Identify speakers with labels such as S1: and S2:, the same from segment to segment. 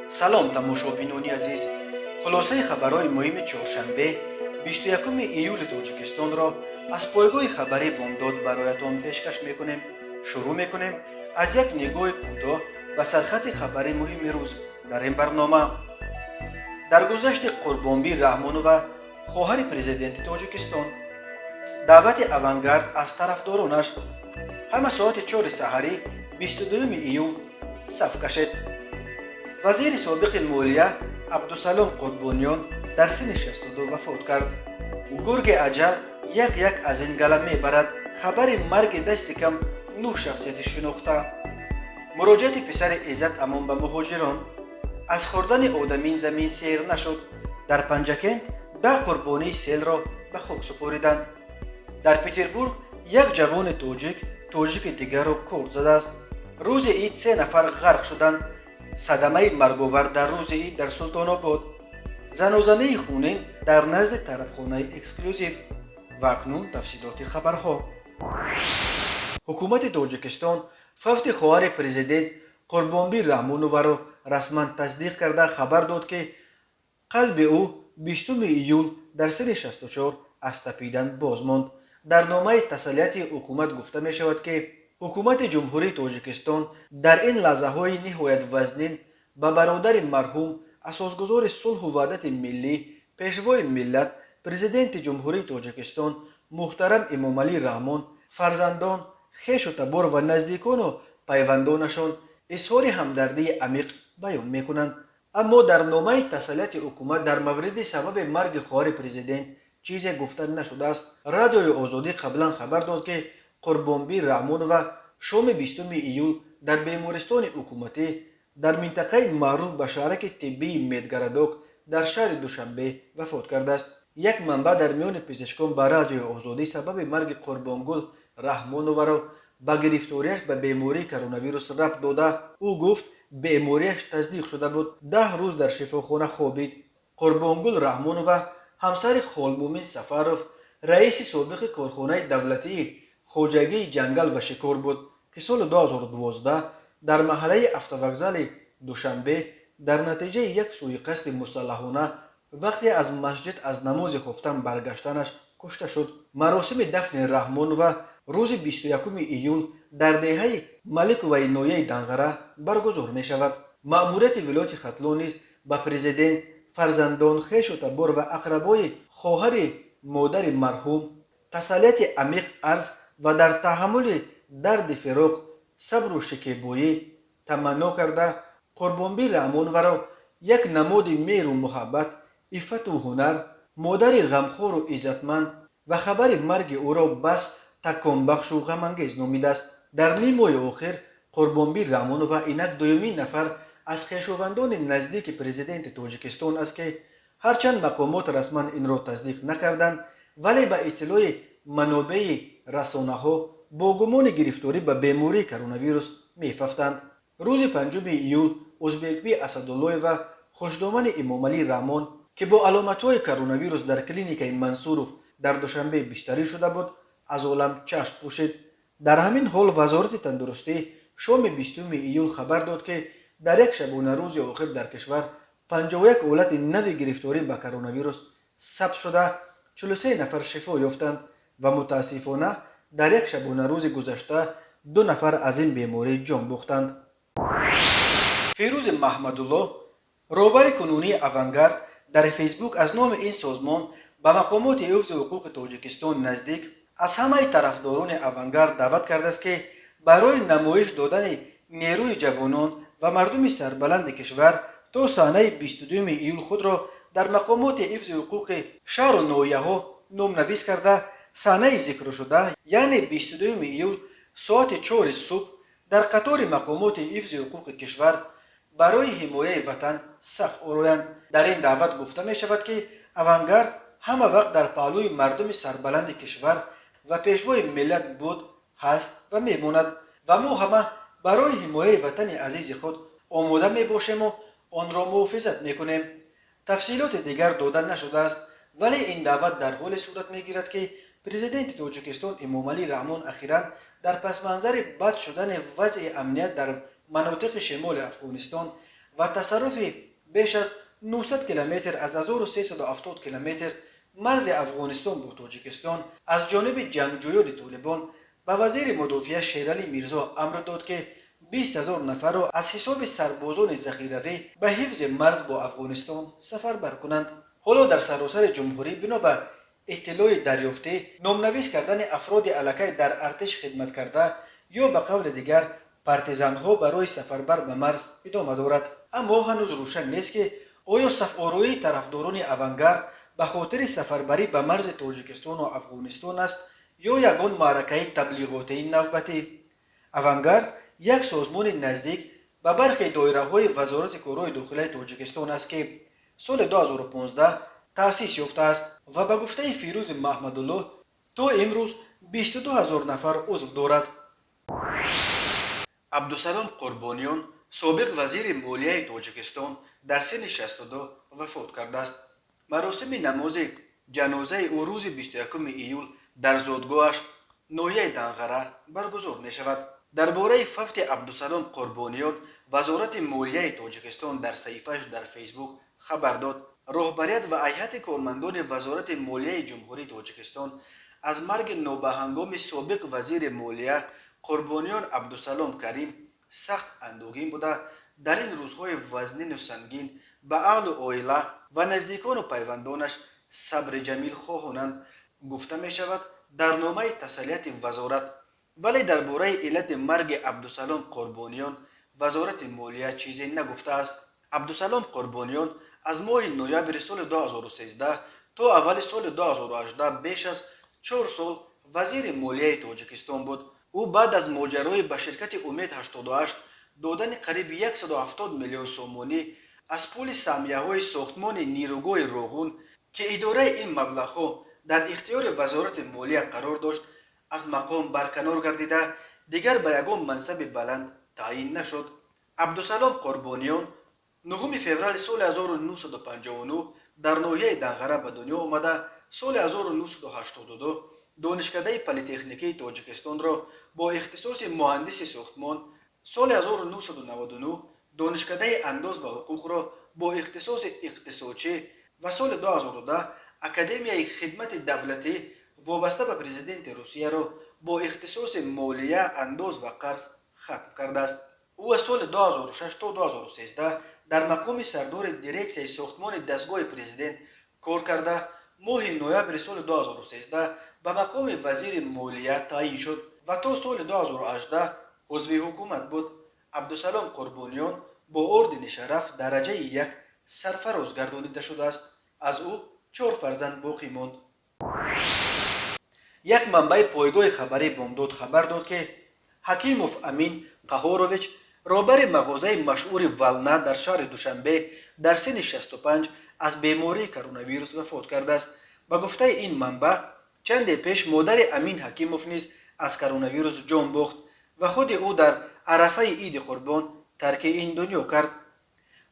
S1: سلام تماشابینان عزیز. خلاصه خبرهای مهم چهارشنبه 21 ایول تاجیکستان را از پایگاه خبری بامداد برایتان پیشکش میکنیم. شروع میکنیم از یک نگاه کوتاه به سرخط خبری مهم روز در این برنامه. در گذشت قربانبی رحمانووا خواهر پرزیدنت تاجیکستان دعوت اوانگارد از طرفدارانش همه ساعت 4 سحری 22 ایول صف کشید. وزیر سابق مالیه عبدالسلام قربانیان در سن 62 وفات کرد. گرگ اجل یک از این گله میبرد خبر مرگ دست کم 9 شخصیت شناخته. مراجعت پسر عزت امان به مهاجران از خوردن آدمین زمین سیر نشد. در پنجکن 10 قربانی سیل را به خاک سپاریدند. در پتربورگ یک جوان تاجیک دیگر را کورد زده است. روز عید 3 نفر غرق شدند. صدمه مرگاور در روز عید در سلطان آباد. زن و زنه خونین در نزد طرفخانه اکسکلوزیو. و اکنون تفصیلات خبرها. حکومت تاجیکستان فوت خواهر پرزیدنت قربانبی رحمانووا را رسما تصدیق کرده خبر داد که قلب او 20 ایول در سن 64 از تپیدن باز ماند. در نامه تسلیت حکومت گفته می شود که حکومت جمهوری تاجیکستان در این لحظه های نهایت وزنین به برادر مرحوم اساسگزار صلح و وحدت ملی پیشوای ملت پرزیدنت جمهوری تاجیکستان محترم امامعلی رحمان، فرزندان، خویش و تبار و نزدیکان و پیوندانشان اظهار همدردی عمیق بیان میکنند. اما در نامه تسلیت حکومت در مورد سبب مرگ خواهر پرزیدنت چیزی گفته نشده است. رادیوی آزادی قبلا خبر داد که قربانبی رحمانووا شام 20 ایول در بیمارستان حکومتی در منطقه معروف به شهرک طبی میدگرداک در شهر دوشنبه وفات کرده است. یک منبع در میان پزشکان به رادیوی آزادی سبب مرگ قربانگل رحمانووا را به گرفتاریش به بیماری کرونا ویروس ربط داده. او گفت بیماریش تصدیق شده بود. 10 روز در شفاخانه خوابید. قربانگل رحمانووا همسر خالمومن سفروف رئیس سابق کارخانه دولتی خوجگی جنگل و شکار بود که سال 2012 در محله افتوگزل دوشنبه در نتیجه یک سوءقصد مسلحانه وقتی از مسجد از نماز خفتن برگشتنش کشته شد. مراسم دفن رحمانووا روز 21 ایول در دهه ملک وینویه دنغره برگزار می شود. مأموریت ولایت ختلون نیز به پرزیدنت، فرزندان، خویش و تبار و اقربای خواهر مادر مرحوم تسلیت عمیق عرض و در تحمل درد فراق صبر و شکیبایی تمنا کرده قربانبی رحمانووا را یک نماد مهر و محبت، عفت و هنر، مادر غمخوار و عزتمند و خبر مرگ او را بس تکان بخش و غمانگیز نامیده است. در نیم ماه آخر قربانبی رحمانووا اینک دومین نفر از خویشاوندان نزدیک پرزیدنت تاجیکستان است که هرچند مقامات رسما این را تصدیق نکردند ولی به اطلاع منابع رسانه‌ها با گمان گرفتاری به بیماری کرونا ویروس می‌ففتند. روز 5 ایول ازبکبی اسدالله و خوشدامن امامعلی رحمان که با علامت‌های کرونا ویروس در کلینیک منصوروف در دوشنبه بستری شده بود از عالم چشم پوشید. در همین حال وزارت تندرستی شام 20 ایول خبر داد که در یک شبانه روز آخر در کشور 51 حالت نو گرفتاری به کرونا ویروس ثبت شده، 43 نفر شفا یافتند و متاسفانه در یک شبانه روز گذشته 2 نفر از این بیماری جان باختند. فیروز محمدالله رهبر کنونی اوانگارد در فیسبوک از نام این سازمان به مقامات حفظ حقوق تاجیکستان نزدیک از همه طرفداران اوانگارد دعوت کرده است که برای نمایش دادن نیروی جوانان و مردم سربلند کشور تا صحنه 22 ایول خود را در مقامات حفظ حقوق شهر و ناحیه ها نام‌نویس کرده صحنه ذکر شده یعنی 22 ایول ساعت 4 صبح در قطار مقامات حفظ حقوق کشور برای حمایت وطن صف آرایند. در این دعوت گفته می شود که اوانگارد همه وقت در پهلوی مردم سربلند کشور و پیشوای ملت بود، هست و میماند و ما همه برای حمایت وطن عزیز خود آماده می باشیم و آن را محافظت می کنیم. تفصیلات دیگر داده نشده است ولی این دعوت در حال صورت می گیرد که پرزیدنت تاجیکستان امامعلی رحمان اخیراً در پس منظر بد شدن وضع امنیت در مناطق شمال افغانستان و تصرف بیش از 900 کیلومتر از 1370 کیلومتر مرز افغانستان با تاجیکستان از جانب جنگجویان طالبان به وزیر مدافع شیرعلی میرزا امر داد که 20,000 نفر را از حساب سربازان ذخیروی به حفظ مرز با افغانستان سفربر کنند. حالا در سراسر جمهوری بنا به اطلاع دریافته نامنویس کردن افراد علاقه در ارتش خدمت کرده یا به قول دیگر پارتیزان ها برای سفربر به مرز ادامه دارد. اما هنوز روشن نیست که آیا صف آرایی طرفداران اوانگارد به خاطر سفربری به مرز تاجیکستان و افغانستان است یا یگان معرکه تبلیغاتی نوبتی. اوانگارد یک سازمان نزدیک به برخی دایره‌های وزارت کارهای داخلی تاجیکستان است که سال 2015 تأسیس یافته است و به گفته فیروز محمدالله تا امروز 22,000 نفر عضو دارد. عبدالسلام قربانیان سابق وزیر مالیه تاجیکستان در سن 62 وفات کرده است. مراسم نماز جنازه او روز 21 ایول در زادگاهش ناحیه دنغره برگزار می شود. درباره فوت عبدالسلام قربانیان وزارت مالیه تاجیکستان در صحیفه‌اش در فیسبوک خبر داد. رهبریت و هیئت کارمندان وزارت مالیه جمهوری تاجیکستان از مرگ نابهنگام سابق وزیر مالیه قربانیان عبدالسلام کریم سخت اندوهگین بوده در این روزهای وزنین و سنگین به اهل و عائله و نزدیکان و پیوندانش صبر جمیل خواهانند گفته می شود در نامه تسلیت وزارت. ولی درباره علت مرگ عبدالسلام قربانیان وزارت مالیه چیزی نگفته است. عبدالسلام قربانیان از ماه نوامبر سال 2013 تا اول سال 2018 بیش از 4 سال وزیر مالیه تاجیکستان بود. او بعد از ماجرای به شرکت امید 88 دادن قریب 170 میلیون سومانی از پول سهمیه‌های ساختمان نیروگاه روغون که اداره این مبلغ‌ها در اختیار وزارت مالیه قرار داشت از مقام برکنار گردیده دیگر به یگان منصب بلند تعیین نشد. عبدالسلام قربانیان 9 فوریه سال 1959 در ناحیه دنغره به دنیا آمده. سال 1982 دانشکده پلی‌تکنیکی تاجیکستان را با اختصاص مهندس ساختمان، سال 1999 دانشکده انداز و حقوق را با اختصاص اقتصادچی و سال 2010 اکادمیای خدمت دولتی وابسته به پرزیدنت روسیه را با اختصاص مالیه، انداز و قرض ختم کرده است. او از سال 2006 تا 2013 در مقام سردار دیرکسیون ساختمان دستگاه پرزیدنت کار کرده. ماه نوامبر سال 2013 به مقام وزیر مالیه تعیین شد و تا سال 2018 عضو حکومت بود. عبدالسلام قربانیان با اردن شرف درجه 1 سرفراز گردانیده شده است. از او 4 فرزند باقی ماند. یک منبع پایگاه خبری بامداد خبر داد که حکیموف امین قهارویچ رهبر مغازه مشهور ولنا در شهر دوشنبه در سن 65 از بیماری کرونا ویروس وفات کرده است. به گفته این منبع چند پیش مادر امین حکیموف نیز از کرونا ویروس جان باخت و خود او در عرفه عید قربان ترک این دنیا کرد.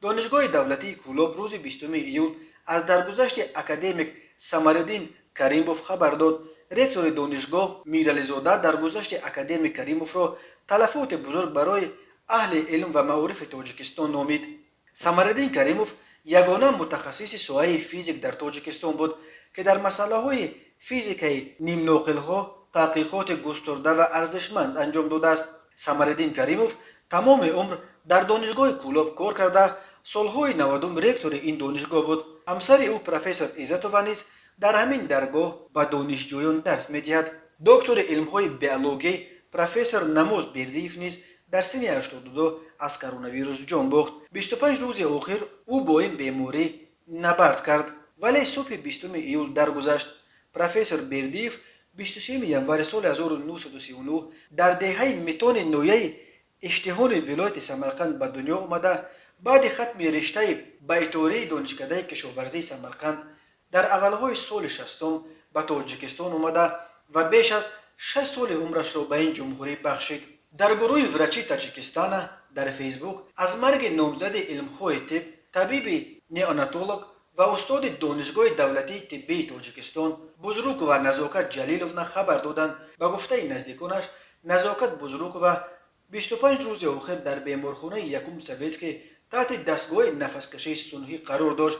S1: دانشگاه دولتی کولاب روز 20 ایول از درگذشت اکادمیک سمرالدین کریموف خبر داد. رکتور دانشگاه میرعلی زاده درگذشت اکادمیک کریموف را تلفات بزرگ برای اهل علم و معارف تاجیکستان نامید. سمرالدین کریموف یگانه متخصص ساحه فیزیک در تاجیکستان بود که در مسئله های فیزیک نیم ناقل‌ها تحقیقات گسترده و ارزشمند انجام داده است. سمرالدین کریموف تمام عمر در دانشگاه کولاب کار کرده. سالهای 90 رکتور این دانشگاه بود. همسر او پروفسور عزتووا نیز در همین درگاه به دانشجویان درس می‌دهد. دکتر علم‌های بیولوژی پروفسور نموز بیردیف نیز در سن 82 از کرونا ویروس جان باخت. 25 روز آخر او با این بیماری نبرد کرد ولی صبح 20 ایول درگذشت. پروفسور بیردیف 23 ینوار سال 1939 در دهه میتون نویه اشتهان ولایت سمرقند به دنیا آمده. بعد ختم رشته بیطوری دانشکده کشاورزی سمرقند در اولهای سال 60 به تاجیکستان آمده و بیش از 6 سال عمرش را به این جمهوری بخشید. در گروه ورچی تاجیکستان در فیسبوک از مرگ نامزد علم‌های طب، طبیب نیاناتولوگ و استاد دانشگاه دولتی طبی تاجیکستان بزرگ و نزاکت جلیلوف خبر دادند. به گفته نزدیکانش نزاکت بزرگ و 25 روز آخر در بیمارخانه یکم سویتسکی تحت دستگاه نفسکشی صنعی قرار داشت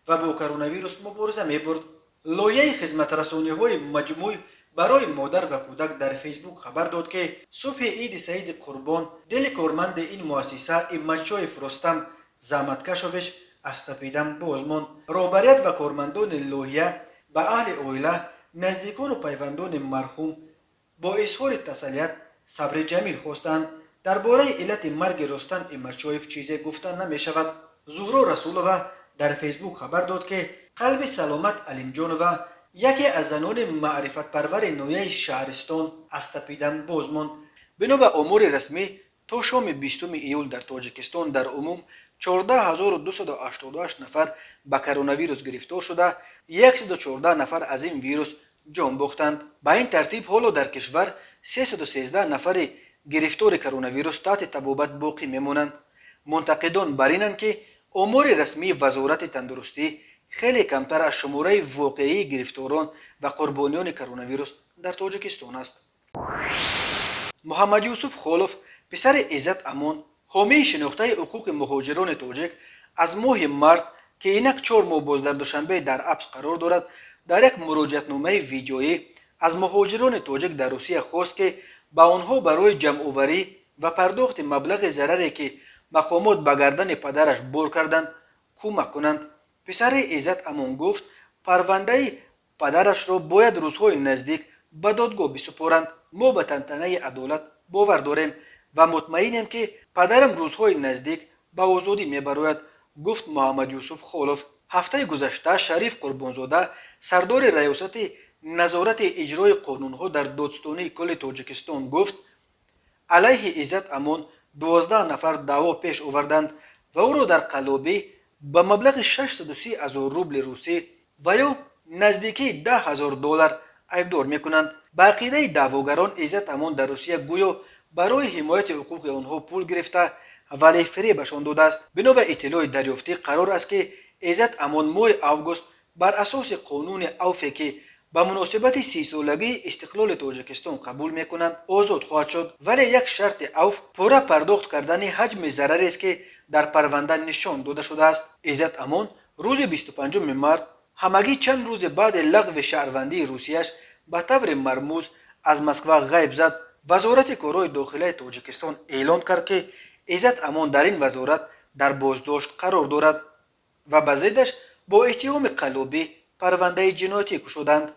S1: و با کرونا ویروس مبارزه می‌برد. لایحه خدمت رسانی‌های مجموع برای مادر و کودک در فیسبوک خبر داد که صبح عید سعید قربان دل کارمند این مؤسسه امتشایف رستم زحمتکشویچ از تپیدن باز ماند. رهبریت و کارمندان لایحه به اهل عائله، نزدیکان و پیوندان مرحوم با اظهار تسلیت صبر جمیل خواستند. درباره علت مرگ رستم امتشایف چیزی گفتن نمی شود. زهرا رسولова در فیسبوک خبر داد که قلب سلامت علیمجانова یکی از زنان معرفت پرور نویه شهرستان از تپیدن باز ماند. بنا به امور رسمی تا شام 20 ایول در تاجیکستان در عموم 14288 نفر به کرونا ویروس گرفتار شده، 114 نفر از این ویروس جان باختند. به این ترتیب حالا در کشور 313 نفر گرفتار کرونا ویروس تحت طبابت باقی میمونند. منتقدان بر اینند که امور رسمی وزارت تندرستی خیلی کمتر از شماره واقعی گرفتاران و قربانیان کرونا ویروس در تاجیکستان است. محمد یوسف خولوف پسر عزت امان حامی شناخته حقوق مهاجران تاجیک از ماه مارت که اینک 4 ماه باز در دوشنبه در حبس قرار دارد در یک مراجعتنامه ویدیویی از مهاجران تاجیک در روسیه خواست که به آنها برای جمع‌آوری و پرداخت مبلغ ضرری که مقامات به گردن پدرش بار کردند کمک کنند. پسر عزت امان گفت پرونده پدرش را باید روزهای نزدیک به دادگاه بسپارند. ما به تنتنه عدالت باور داریم و مطمئنیم که پدرم روزهای نزدیک به آزادی میبراید، گفت محمد یوسف خولوف. هفته گذشته شریف قربانزاده سردار ریاست نظارت اجرای قانونها در دادستانی کل تاجیکستان گفت علیه عزت امان 12 نفر دعوا پیش آوردند و او را در قلابی به مبلغ 630,000 روبل روسی و یا نزدیکی $10,000 ایبدار میکنند. به عقیده دعواگران عزت امان در روسیه گویا برای حمایت حقوق آنها پول گرفته ولی فریبشان داده است. بنا به اطلاع دریافتی قرار است که عزت امان ماه آگوست بر اساس قانون اوفی که به مناسبت 30 سالگی استقلال تاجیکستان قبول میکنند آزاد خواهد شد، ولی یک شرط اوف پورا پرداخت کردن حجم ضرری است که در پرونده نشان داده شده است. عزت امان روز 25 مارت همگی چند روز بعد لغو شهروندی روسیه‌اش به طور مرموز از مسکو غیب زد. وزارت کارهای داخلی تاجیکستان اعلان کرد که عزت امان در این وزارت در بازداشت قرار دارد و به ضدش با اتهام قلابی پرونده جنایتی گشودند.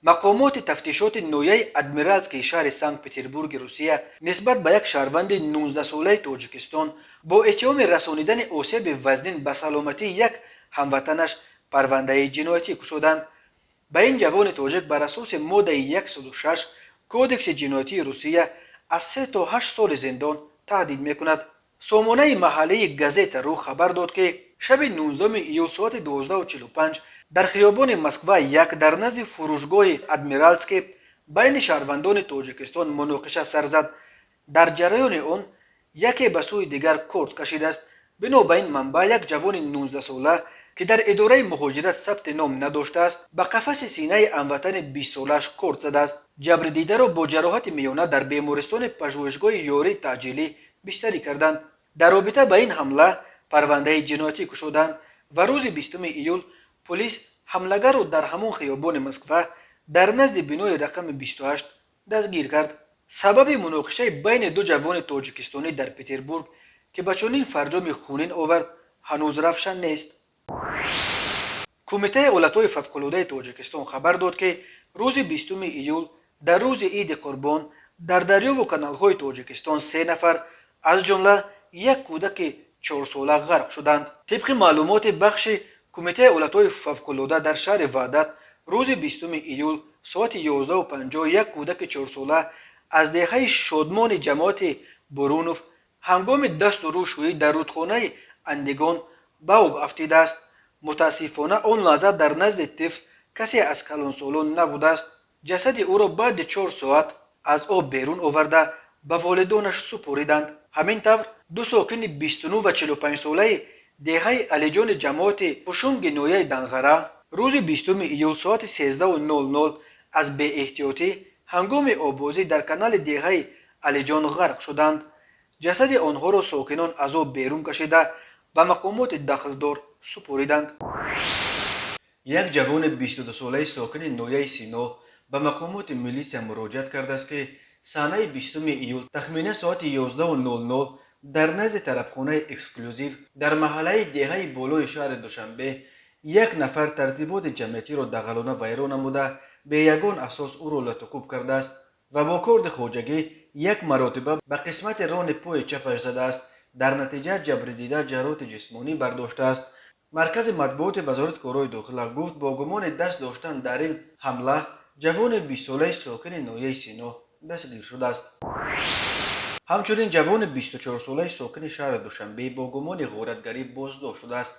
S1: مقامات تفتیشات نویه ادمیرالسکی شهر سنت پترزبورگ روسیه نسبت به یک شهروند 19 ساله تاجیکستان با اتهام رسانیدن آسیب وزنین به سلامتی یک هموطنش پرونده جنایتی گشودند. به این جوان تاجیک بر اساس ماده 106 کودکس جنایتی روسیه از 3 تا 8 سال زندان تهدید میکند. سامانه محلی گازت رو خبر داد که شب 19 ایول ساعت 12:45 در خیابان مسکو یک در نزد فروشگاه ادمیرالسکی بین شهروندان تاجیکستان مناقشه سر زد. در جریان آن یکی به سوی دیگر کارت کشیده است. بنابراین منبع یک جوان 19 ساله که در اداره مهاجرت ثبت نام نداشته است به قفس سینه هموطن 20 سالش کارت زده است. جبر دیده را با جراحت میانه در بیمارستان پژوهشگاه یاری تعجیلی بستری کردند. در رابطه با این حمله پرونده جنایتی گشودند و روز 20 ایول پلیس حملگر را در همان خیابان مسکو در نزد بینای رقم 28 دستگیر کرد. سبب مناقشه بین دو جوان تاجیکستانی در پترزبورگ که به چنین فرجام خونین آورد هنوز روشن نیست. کمیته ایالت‌های فوق‌العاده تاجیکستان خبر داد که روز 20 ایول در روز عید قربان در دریا و کانال‌های تاجیکستان 3 نفر از جمله یک کودک 4 ساله غرق شدند. طبق معلومات بخش کمیته ایالت‌های فوق‌العاده در شهر وحدت روز 20 ایول ساعت 11:50 یک کودک 4 ساله از دهه شادمان جماعت برونوف هنگام دست و روشویی در رودخانه اندگان به آب افتیده است. متاسفانه آن لحظه در نزد طفل کسی از کلانسالان نبوده است. جسد او را بعد 4 ساعت از آب بیرون آورده به والدانش سپاریدند. همین طور دو ساکن 29 و 45 ساله دهه علیجان جماعت پشونگ نویه دنغره روز 20 ایول ساعت 13:00 از بی احتیاطی هنگام آببازی در کانال دهه علیجان غرق شدند. ҷасади онҳоро сокинон аз об берун кашида ба мақомоти дахлдор супориданд. як ҷавони 22-солаи сокини ноҳияи Сино ба мақомоти милисия муроҷиат кардааст, ки санаи 20 июл тахминан соати 11:00 дар назди тарабхонаи эксклюзив дар маҳаллаи деҳаи болои шаҳри Душанбе як нафар тартиботи ҷамъиятиро дағалона вайрон намуда бе ягон асос ӯро латукуб кардааст ва бо корди хоҷагӣ як маротиба ба қисмати рони пои чапаш задааст. дар натиҷа ҷабридида ҷароҳати ҷисмонӣ бардоштааст. маркази матбуоти вазорати корҳои дохила гуфт бо гумони даст доштан дар ин ҳамла ҷавони 20-солаи сокини ноҳияи Сино дастгир шудааст. ҳамчунин ҷавони 24-солаи сокини шаҳри Душанбе бо гумони ғоратгарӣ боздошт шудааст.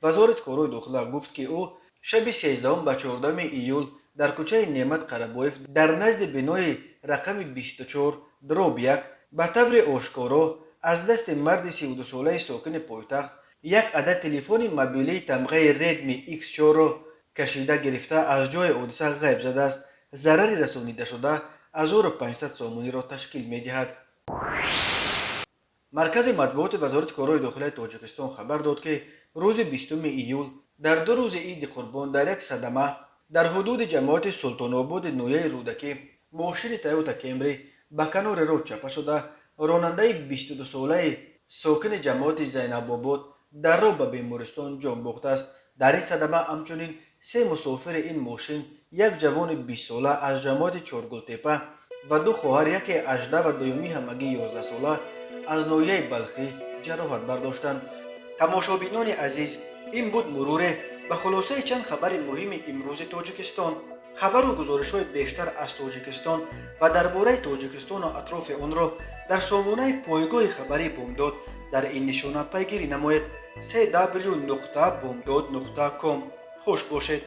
S1: вазорати корҳои дохила гуфт, ки ӯ шаби 13 ба 14 июл дар кӯчаи Неъмат Қарабоев дар назди бинои рақами 24 дроб 1 ба таври ошкоро аз дасти марди 32-солаи сокини пойтахт як адад телефони мобилии тамғаи Redmi X4-ро кашида гирифта аз ҷои ҳодиса ғайб задааст. зарари расонидашуда 1500 сомониро ташкил медиҳад. маркази матбуоти вазорати корҳои дохилаи Тоҷикистон хабар дод, ки рӯзи 20 июл дар ду рӯзи Иди Қурбон дар як садама дар ҳудуди ҷамоати Султонободи ноҳияи Рӯдакӣ мошини Toyota Camry ба канори роҳ чапа шуда ронандаи 22-солаи сокини ҷамоати Зайнабобод дар роҳ ба бемористон ҷон бохтааст. дар ин садама ҳамчунин се мусофири ин мошин, як ҷавони 20-сола аз ҷамоати Чоргултепа ва ду хоҳар, яке 18 ва дуюми ҳамагӣ 11-сола аз ноҳияи Балхӣ ҷароҳат бардоштанд. тамошобинони азиз, ин буд муруре ба хулосаи чанд хабари муҳими имрӯзи Тоҷикистон. хабару гузоришҳои бештар аз Тоҷикистон ва дар бораи Тоҷикистону атрофи онро дар сомонаи пойгоҳи хабарии Бомдод дар ин нишона пайгирӣ намоед: www.bomdod.com. хуш бошед.